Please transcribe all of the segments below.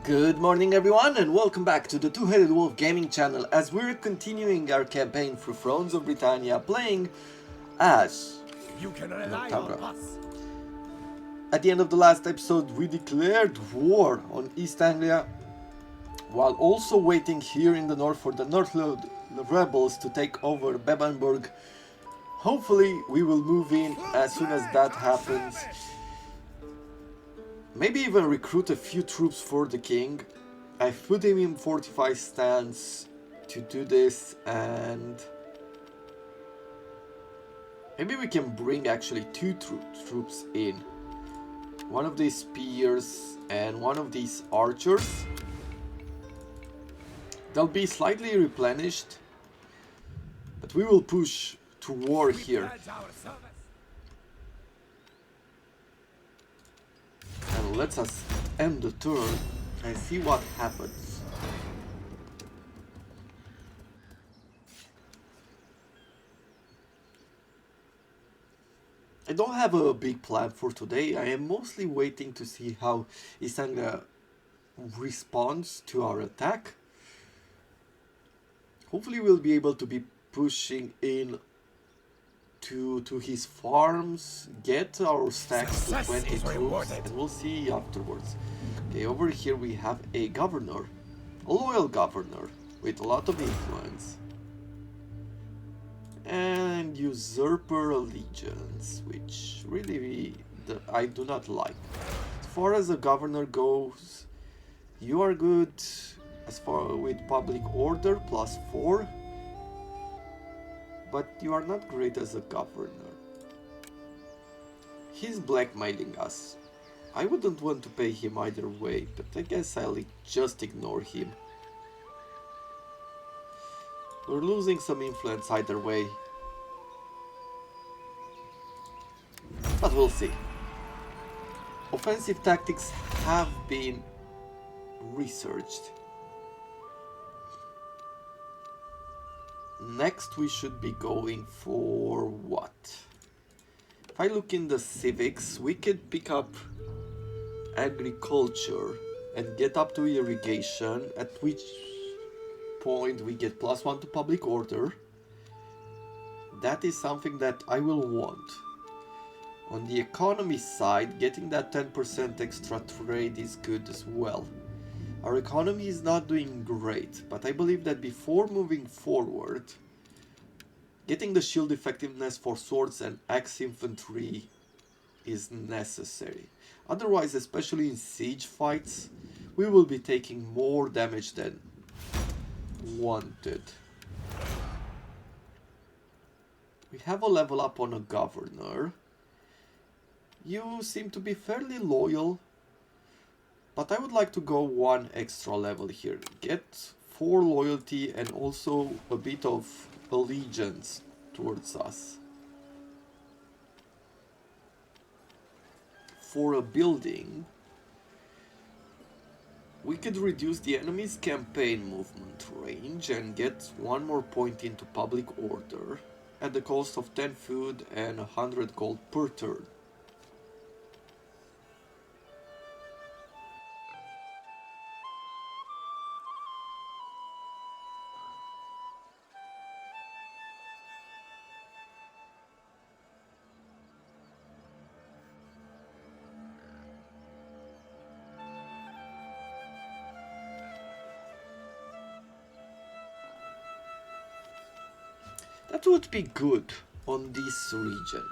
Good morning everyone and welcome back to the Two-Headed Wolf gaming channel as we're continuing our campaign through Thrones of Britannia playing as Northymbre. At the end of the last episode we declared war on East Anglia while also waiting here in the north for the Northymbre rebels to take over Bebbanburg. Hopefully we will move in as soon as that happens. Maybe even recruit a few troops for the king. I've put him in fortified stance to do this, and maybe we can bring actually two troops in. One of these spears and one of these archers. They'll be slightly replenished, but we will push to war here. And let us end the turn and see what happens. I don't have a big plan for today. I am mostly waiting to see how East Anglia responds to our attack. Hopefully we'll be able to be pushing in to his farms, get our stacks to 20 troops, and we'll see afterwards. Okay, over here we have a governor, a loyal governor with a lot of influence, and usurper allegiance, which really I do not like. As far as the governor goes, you are good as far with public order +4. But you are not great as a governor. He's blackmailing us. I wouldn't want to pay him either way, but I guess I'll just ignore him. We're losing some influence either way. But we'll see. Offensive tactics have been researched. Next we should be going for what? If I look in the civics, we could pick up agriculture and get up to irrigation, at which point we get +1 to public order. That is something that I will want. On the economy side, getting that 10% extra trade is good as well. Our economy is not doing great, but I believe that before moving forward, getting the shield effectiveness for swords and axe infantry is necessary. Otherwise, especially in siege fights, we will be taking more damage than wanted. We have a level up on a governor. You seem to be fairly loyal. But I would like to go one extra level here. Get 4 loyalty and also a bit of allegiance towards us. For a building, we could reduce the enemy's campaign movement range and get 1 more point into public order at the cost of 10 food and 100 gold per turn. That would be good on this region.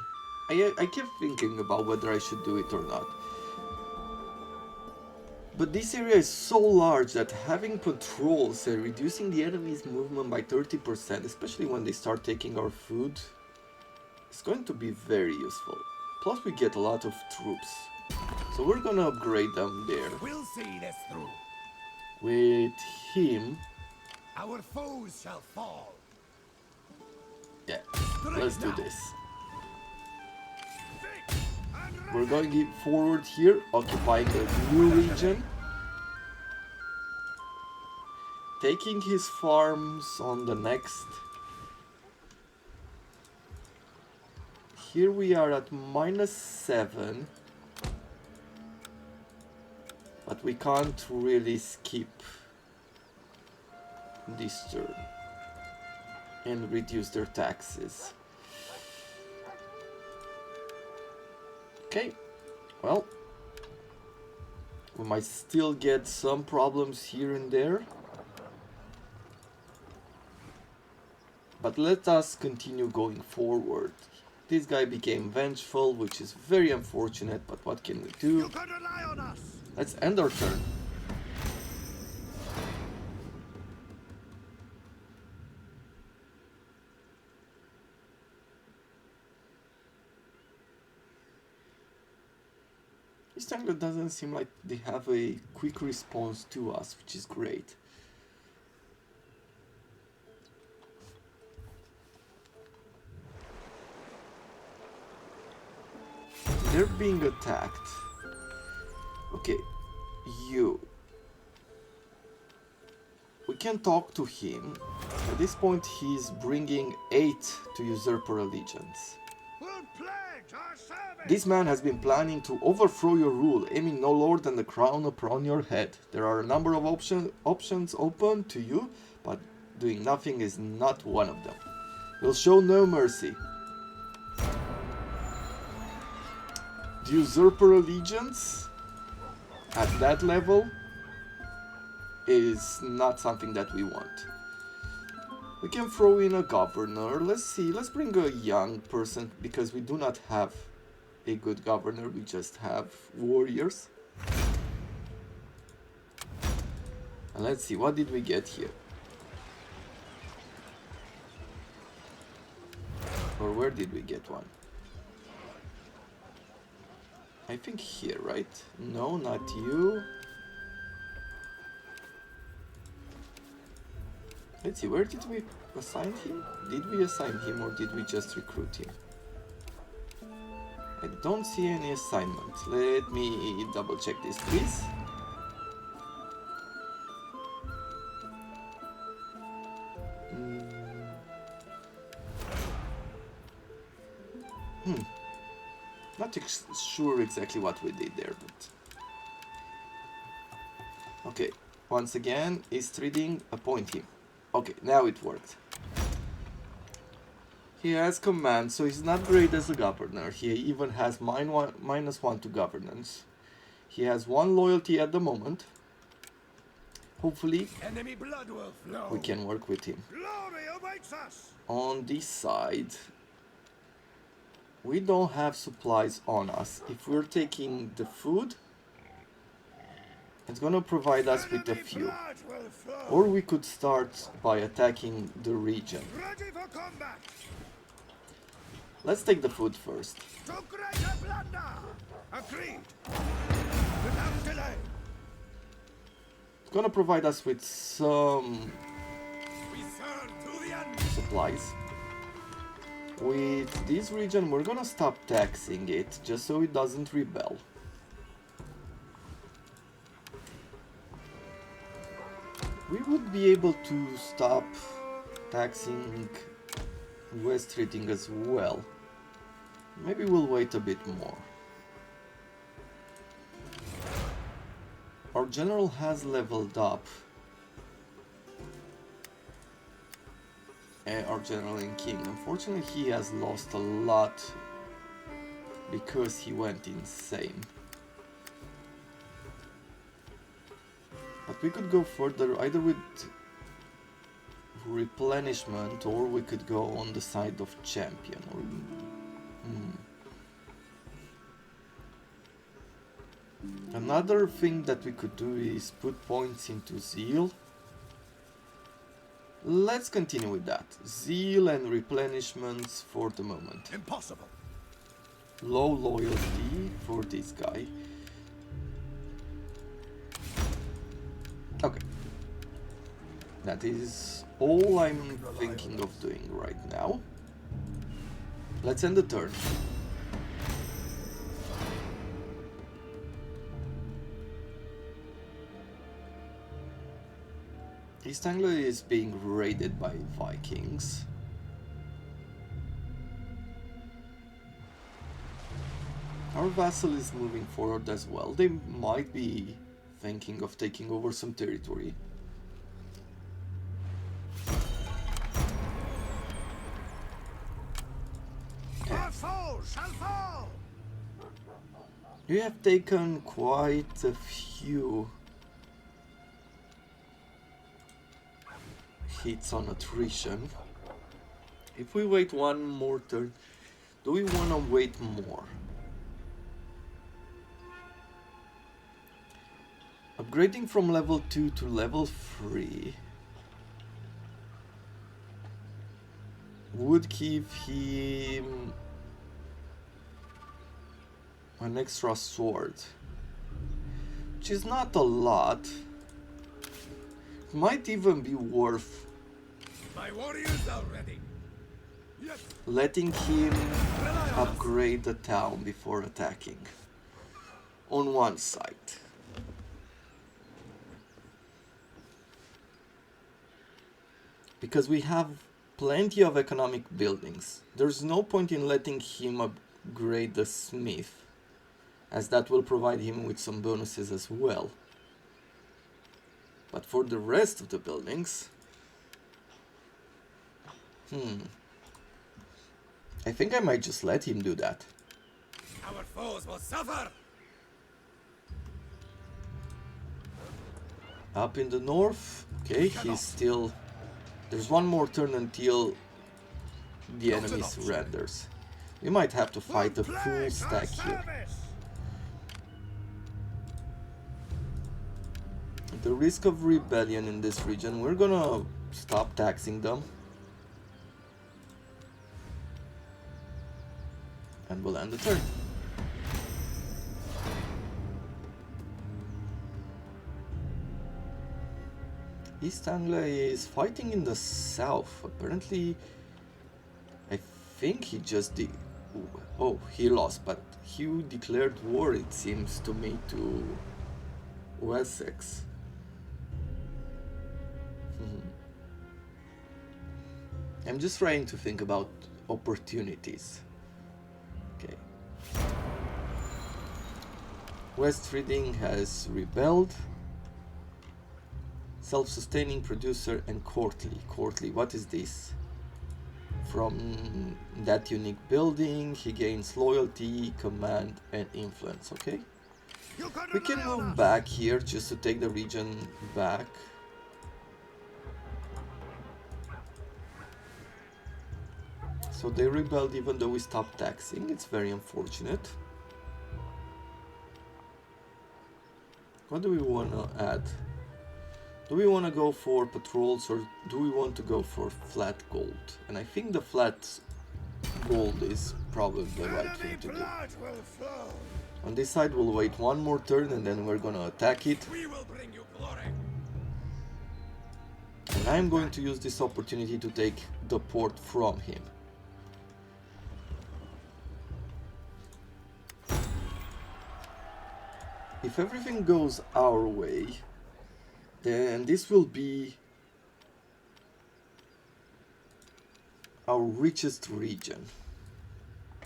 I kept thinking about whether I should do it or not. But this area is so large that having patrols and reducing the enemy's movement by 30%, especially when they start taking our food, is going to be very useful. Plus we get a lot of troops. So we're gonna upgrade them there. We'll see this through. With him. Our foes shall fall. Yeah, let's do this. We're going forward here, occupying a new region. Taking his farms on the next. Here we are at -7. But we can't really skip this turn and reduce their taxes. Okay, well, we might still get some problems here and there, but let us continue going forward. This guy became vengeful, which is very unfortunate, but what can we do? You can rely on us. Let's end our turn. This tangle doesn't seem like they have a quick response to us, which is great. They're being attacked. Okay, you. We can talk to him. At this point, he's bringing 8 to usurper allegiance. We'll pledge our service. This man has been planning to overthrow your rule, aiming no lower than the crown upon your head. There are a number of options open to you, but doing nothing is not one of them. We'll show no mercy. The usurper allegiance at that level is not something that we want. We can throw in a governor. Let's see, let's bring a young person because we do not have a good governor, we just have warriors. And let's see, what did we get here? Or where did we get one? I think here, right? No, not you. Let's see, where did we assign him? Did we assign him or did we just recruit him? I don't see any assignment. Let me double check this, please. Not sure exactly what we did there, but... Okay, once again, is trading, appoint him. Okay, now it worked. He has command, so he's not great as a governor. He even has -1 to governance. He has 1 loyalty at the moment. Hopefully, Enemy blood will flow. we can work with him. Glory awaits us. On this side, we don't have supplies on us. If we're taking the food, it's gonna provide us with a Enemy few. blood will flow. Or we could start by attacking the region. Ready for combat. Let's take the food first. To greater plunder. Agreed. Without delay. It's gonna provide us with some We serve to the end. supplies. With this region, we're gonna stop taxing it, just so it doesn't rebel. We would be able to stop taxing West trading as well. Maybe we'll wait a bit more. Our general has leveled up. Our general in king. Unfortunately, he has lost a lot because he went insane. But we could go further either with replenishment or we could go on the side of champion. Or, Another thing that we could do is put points into zeal. Let's continue with that. Zeal and replenishments for the moment. Impossible. Low loyalty for this guy. Okay. That is all I'm thinking of doing right now. Let's end the turn. East Anglia is being raided by Vikings. Our vassal is moving forward as well. They might be thinking of taking over some territory. Our foes shall fall. You have taken quite a few hits on attrition. If we wait one more turn, do we want to wait more? Upgrading from level 2 to level 3 would give him an extra sword, which is not a lot. It might even be worth My warriors are ready. Yes. letting him upgrade the town before attacking on one side. Because we have plenty of economic buildings. There's no point in letting him upgrade the smith, as that will provide him with some bonuses as well. But for the rest of the buildings, I think I might just let him do that. Our foes will suffer. Up in the north, okay, he's still... There's one more turn until the enemy surrenders. We might have to fight a full stack here. At the risk of rebellion in this region, we're gonna stop taxing them. And we'll end the turn. East Anglia is fighting in the south. Apparently, I think he just did. Oh, he lost, but he declared war, it seems to me, to Wessex. I'm just trying to think about opportunities. Okay. West Reading has rebelled. Self-sustaining producer and courtly. Courtly, what is this? From that unique building, he gains loyalty, command, and influence. Okay. We can move back here just to take the region back. So they rebelled even though we stopped taxing. It's very unfortunate. What do we want to add? Do we want to go for patrols or do we want to go for flat gold? And I think the flat gold is probably the right thing to do. On this side we'll wait one more turn and then we're gonna attack it. We will bring you glory. And I'm going to use this opportunity to take the port from him. If everything goes our way, then this will be our richest region.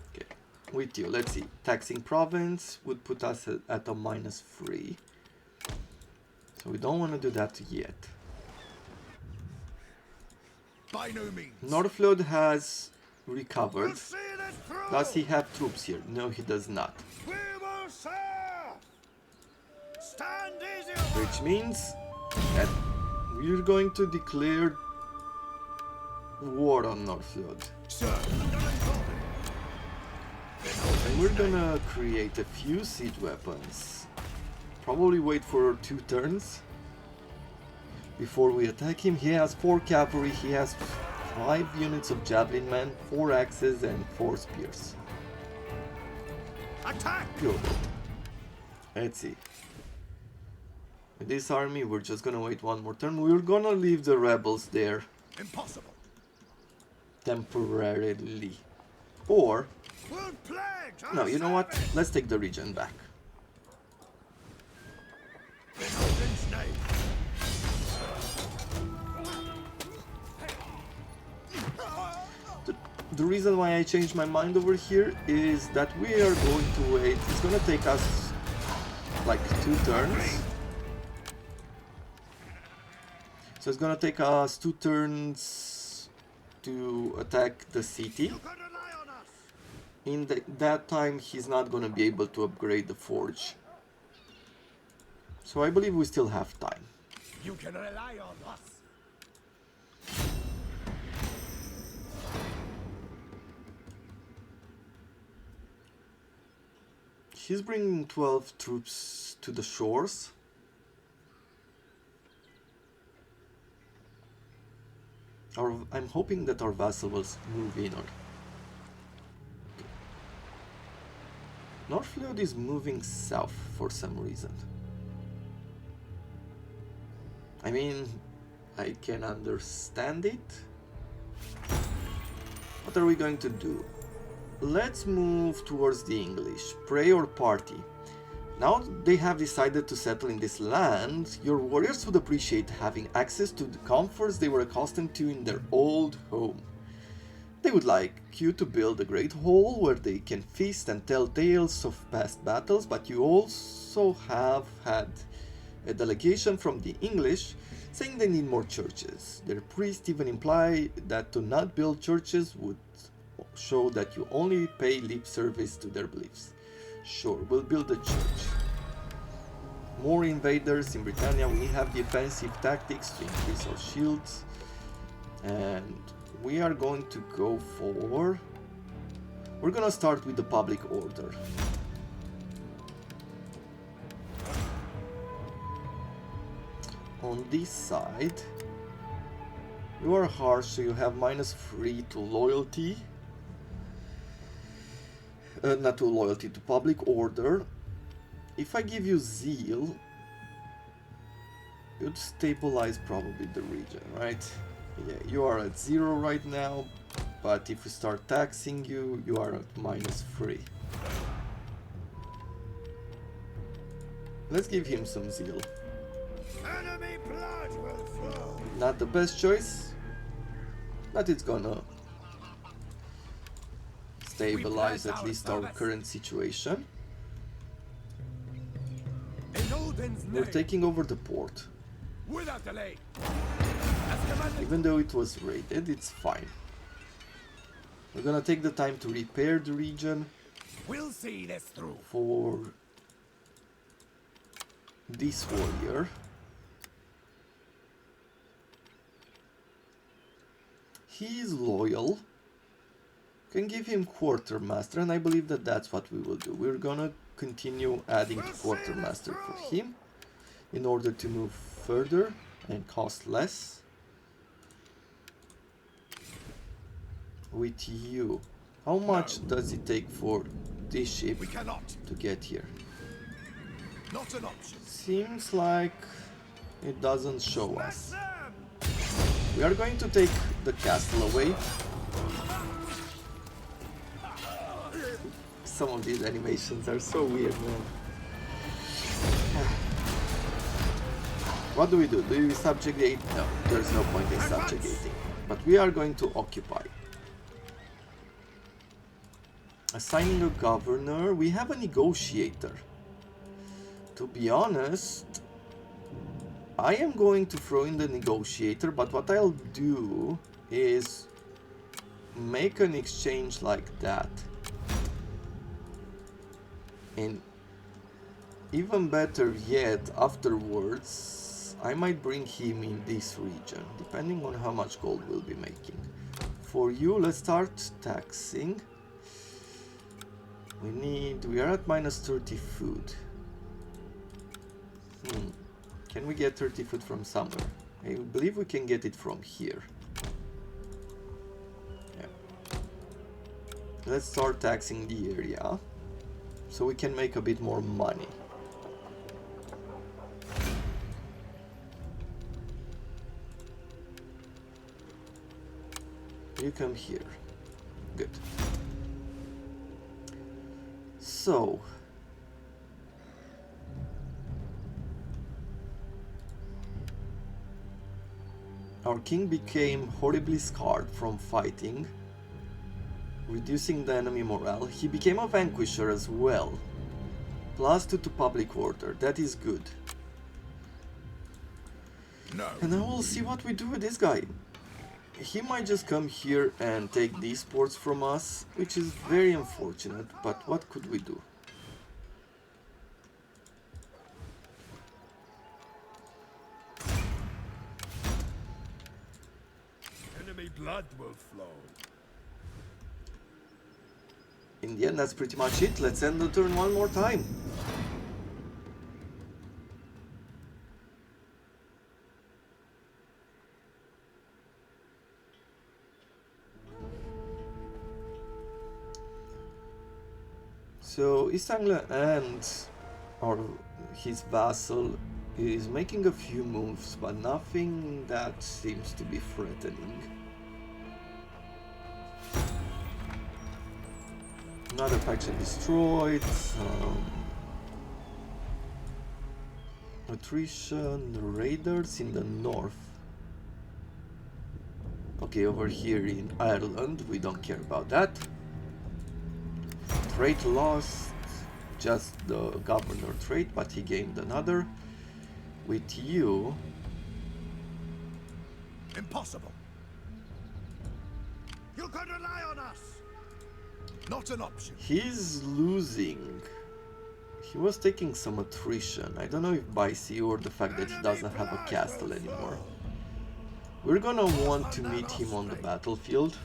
Okay, with you, let's see. Taxing province would put us at a -3. So we don't want to do that yet. By no means. Northflood has recovered. We'll see this through. Does he have troops here? No, he does not. We will serve. Stand easy. Which means that we're going to declare war on Northflood. Sir. And we're gonna create a few siege weapons. Probably wait for 2 turns before we attack him. He has 4 cavalry, he has 5 units of javelin men, 4 axes and 4 spears. Attack. Good. Let's see. With this army, we're just gonna wait one more turn. We're gonna leave the rebels there Impossible. temporarily. Or, We'll plague. no, you know what? Let's take the region back. In Odin's name. The reason why I changed my mind over here is that we are going to wait. It's gonna take us like 2 turns So it's gonna take us 2 turns to attack the city. You can rely on us. In that time, he's not gonna be able to upgrade the forge. So I believe we still have time. You can rely on us. He's bringing 12 troops to the shores. I'm hoping that our vassal will move in. Northymbre is moving south for some reason. I mean, I can understand it. What are we going to do? Let's move towards the English. Pray or party. Now they have decided to settle in this land, your warriors would appreciate having access to the comforts they were accustomed to in their old home. They would like you to build a great hall where they can feast and tell tales of past battles, but you also have had a delegation from the English saying they need more churches. Their priests even imply that to not build churches would show that you only pay lip service to their beliefs. Sure, we'll build a church. More invaders in Britannia. We have defensive tactics to increase our shields. And we are going to go for... We're gonna start with the public order. On this side, you are harsh, so you have -3 to loyalty. Not to loyalty, to public order. If I give you zeal, you'd stabilize probably the region, right? Yeah, you are at 0 right now, but if we start taxing you, you are at -3. Let's give him some zeal. Enemy blood will flow. Not the best choice, but it's gonna stabilize at least our current situation. In Odin's We're name, taking over the port. without delay. As commanded. Even though it was raided, it's fine. We're gonna take the time to repair the region We'll see this through. for this warrior. He is loyal. Can give him quartermaster, and I believe that that's what we will do. We're gonna continue adding quartermaster for him in order to move further and cost less. With you, how much does it take for this ship We cannot. to get here? Not an option. Seems like it doesn't show us. Them. We are going to take the castle away. Some of these animations are so weird, man. What do? Do we subjugate? No, there's no point in subjugating. But we are going to occupy. Assigning a governor. We have a negotiator. To be honest, I am going to throw in the negotiator, but what I'll do is make an exchange like that. And even better yet, afterwards, I might bring him in this region, depending on how much gold we'll be making. For you, let's start taxing. We are at -30 food. Can we get 30 food from somewhere? I believe we can get it from here. Yeah. Let's start taxing the area, so we can make a bit more money. You come here. Good. So, our king became horribly scarred from fighting, reducing the enemy morale. He became a vanquisher as well. +2 to public order, that is good. No. And then we'll see what we do with this guy. He might just come here and take these ports from us, which is very unfortunate, but what could we do? Enemy blood will flow. In the end, that's pretty much it. Let's end the turn one more time. So East Anglia and his vassal is making a few moves, but nothing that seems to be threatening. Another faction destroyed. Attrition, raiders in the north. Okay, over here in Ireland, we don't care about that. Trade lost, just the governor trade, but he gained another. With you... Impossible. You can rely on us. Not an option. He's losing. He was taking some attrition. I don't know if by sea or the fact that he doesn't have a castle anymore. We're gonna want to meet him on the battlefield.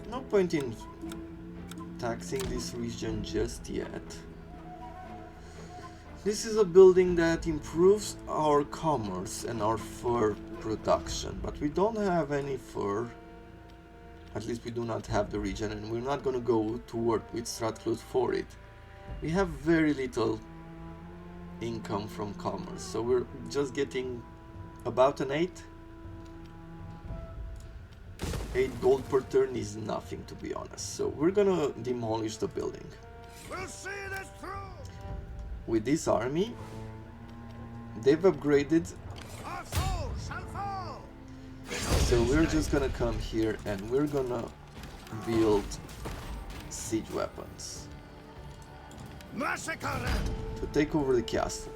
No point in taxing this region just yet. This is a building that improves our commerce and our fur production, but we don't have any fur. At least we do not have the region, and we're not gonna go to work with Stratclode for it. We have very little income from commerce, so we're just getting about an 8. 8 gold per turn is nothing, to be honest, so we're gonna demolish the building. We'll see this through. With this army, they've upgraded, Our soul shall fall. so we're just gonna come here and we're gonna build siege weapons Massacre them. to take over the castle.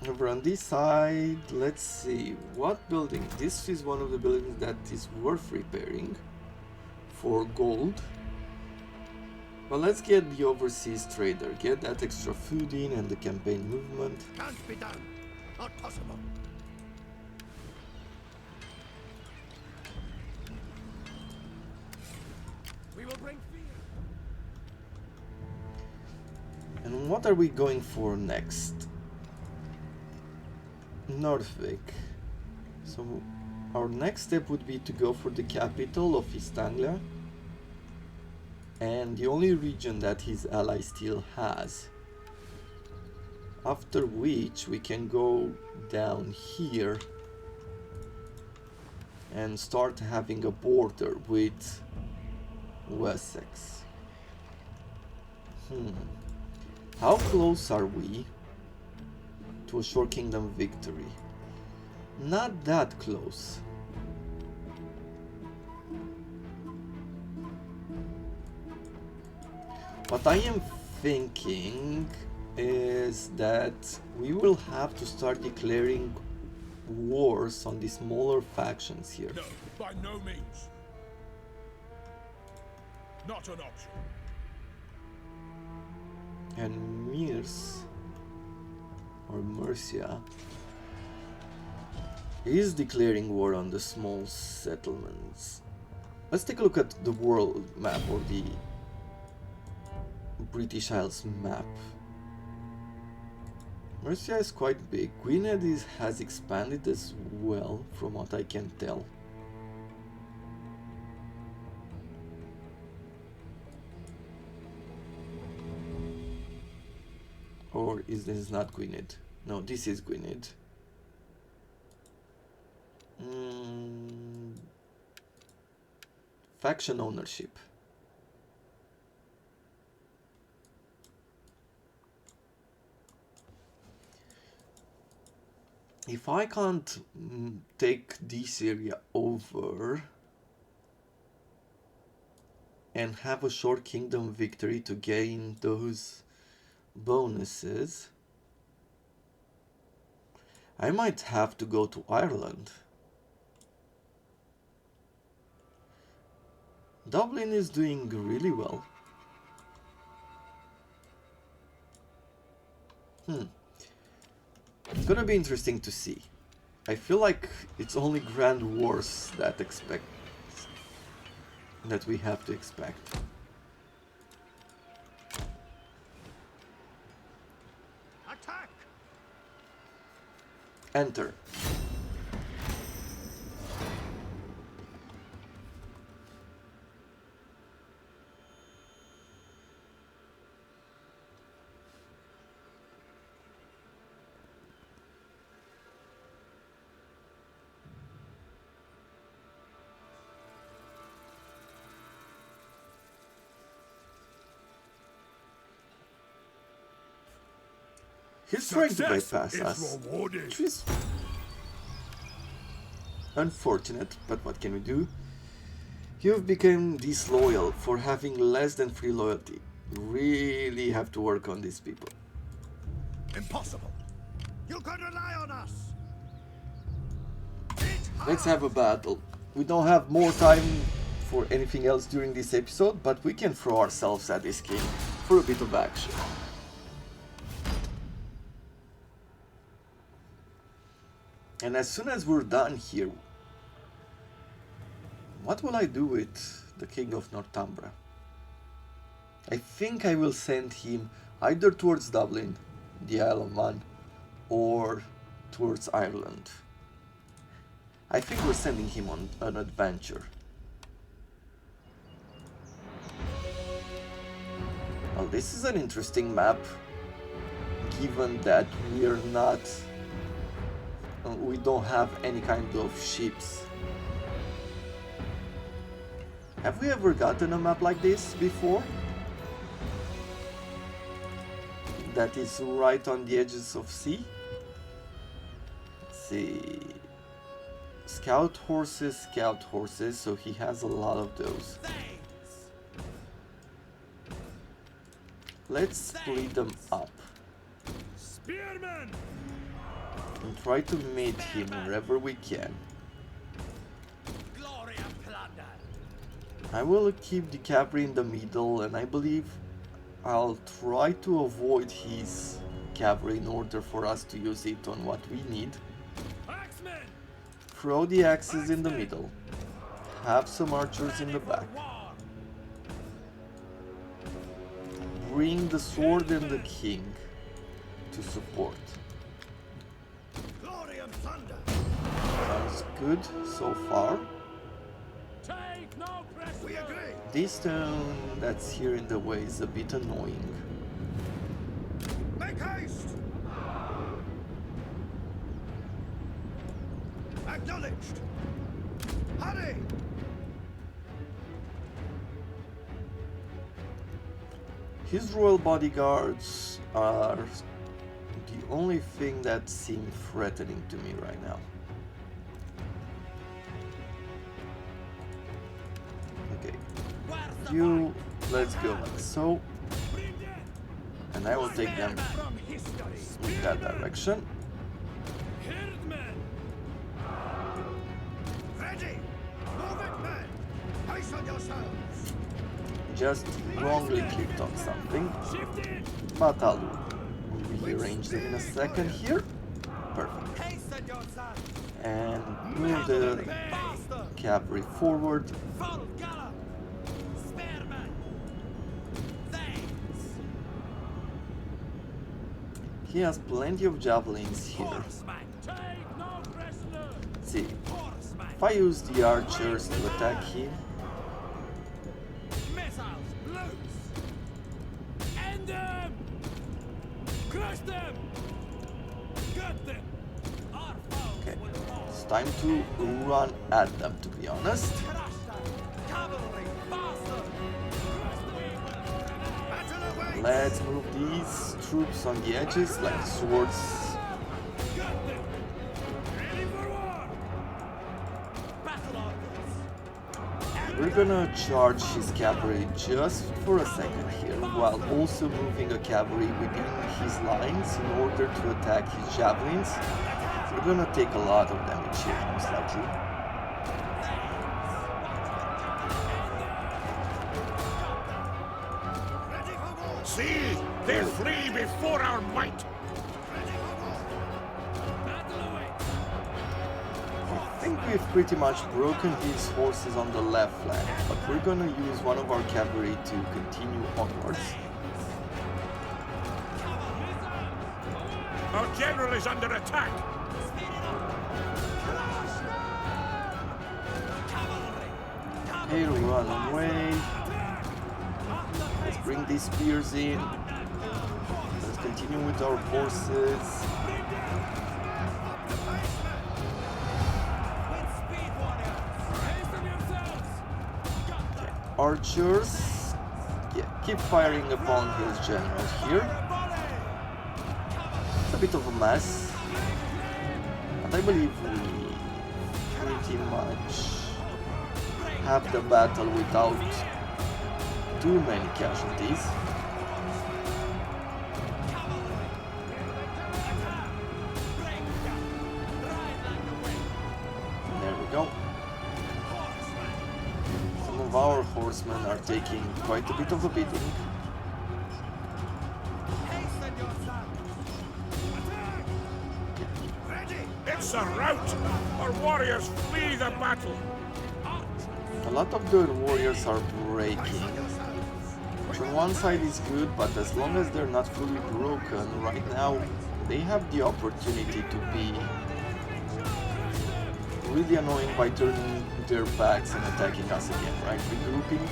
Over on this side, let's see, what building? This is one of the buildings that is worth repairing for gold. But let's get the overseas trader, get that extra food in and the campaign movement. Can't be done. Not possible. We will bring fear. And what are we going for next? Northwick. So our next step would be to go for the capital of East Anglia and the only region that his ally still has. After which we can go down here and start having a border with Wessex. How close are we to a Shore Kingdom victory? Not that close. What I am thinking is that we will have to start declaring wars on the smaller factions here. No, by no means. Not an option. And Mirs or Mercia is declaring war on the small settlements. Let's take a look at the world map or the British Isles map. Mercia is quite big. Gwynedd has expanded as well, from what I can tell. Or is this not Gwynedd? No, this is Gwynedd. Faction ownership. If I can't take this area over, and have a short kingdom victory to gain those bonuses. I might have to go to Ireland. Dublin is doing really well. It's gonna be interesting to see. I feel like it's only Grand Wars that we have to expect. Attack! Enter. He's trying to bypass us, which is unfortunate, but what can we do? You've become disloyal for having less than free loyalty. You really have to work on these people. Impossible. You can rely on us. Let's have a battle. We don't have more time for anything else during this episode, but we can throw ourselves at this king for a bit of action. And as soon as we're done here, what will I do with the King of Northymbre? I think I will send him either towards Dublin, the Isle of Man, or towards Ireland. I think we're sending him on an adventure. Well, this is an interesting map, given that we don't have any kind of ships. Have we ever gotten a map like this before? That is right on the edges of sea? Let's see. Scout horses, so he has a lot of those. Let's split them up. Spearmen! And try to meet him wherever we can. Glory and plunder! I will keep the cavalry in the middle, and I believe I'll try to avoid his cavalry in order for us to use it on what we need. Axemen! Throw the axes in the middle. Have some archers in the back. Bring the sword and the king to support. Sounds good so far. Take no pressure. We agree. This stone that's here in the way is a bit annoying. Make haste. Acknowledged. Hurry. His royal bodyguards are the only thing that seem threatening to me right now. Okay, let's go like so, and I will take them in that direction. Ready. Move it, men. Haste on yourselves. Just wrongly clicked on something, but I'll rearrange them in a second here. Perfect. And move the cavalry forward. He has plenty of javelins here. Let's see, if I use the archers to attack him, okay, it's time to run at them, to be honest. Let's move these troops on the edges like swords. We're gonna charge his cavalry just for a second here, while also moving a cavalry within his lines in order to attack his javelins. We're gonna take a lot of damage here, most likely. See, they flee before our might. I think we've pretty much broken his horses on the left flank, but we're gonna use one of our cavalry to continue onwards. Our general is under attack. Okay, run away. Let's bring these spears in. Let's continue with our horses. Archers, yeah, keep firing upon his general here. It's a bit of a mess, and I believe we pretty much have the battle without too many casualties. There we go. Our horsemen are taking quite a bit of a beating. It's a rout! Our warriors flee the battle! A lot of the warriors are breaking. Which on one side is good, but as long as they're not fully broken, right now they have the opportunity to be really annoying by turning their backs and attacking us again, right? Regrouping.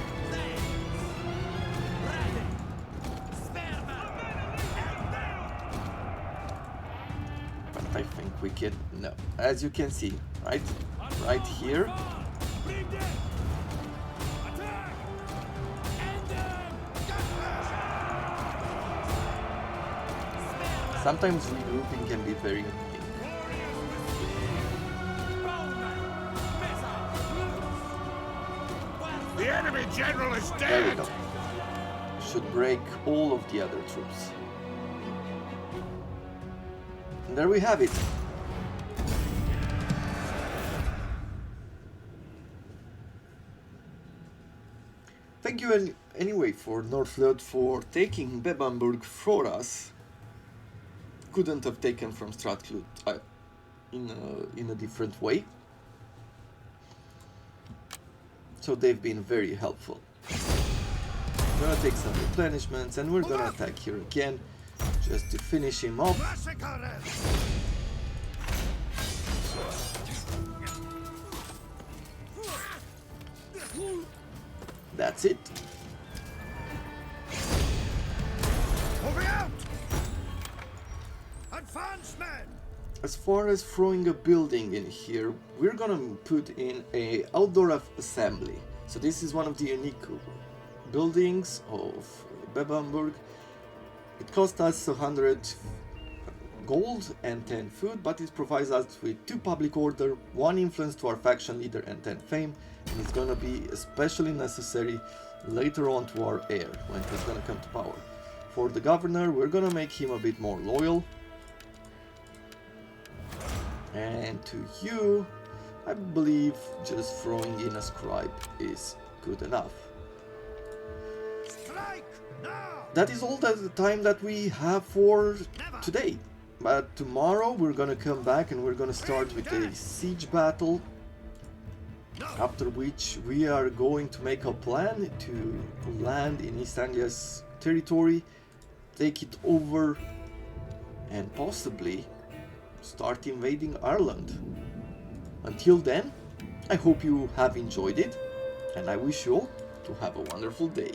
But I think we can, no. As you can see, right? Right here. Sometimes regrouping can be very annoying. The enemy general is dead! There we go. Should break all of the other troops. And there we have it. Thank you anyway for Northymbre for taking Bebbanburg for us. Couldn't have taken from Stratclut in a different way. So they've been very helpful. We're gonna take some replenishments and we're gonna attack here again just to finish him off. That's it. Moving out! Advance, men! As far as throwing a building in here, we're gonna put in a outdoor assembly. So this is one of the unique buildings of Bebbanburg. It cost us 100 gold and 10 food, but it provides us with 2 public order, 1 influence to our faction leader and 10 fame, and it's gonna be especially necessary later on to our heir when he's gonna come to power. For the governor, we're gonna make him a bit more loyal. And to you, I believe just throwing in a scribe is good enough. That is all the time that we have for today. But tomorrow we're gonna come back and we're gonna start with a siege battle. After which we are going to make a plan to land in East Anglia's territory, take it over, and possibly start invading Ireland. Until then, I hope you have enjoyed it, and I wish you all to have a wonderful day.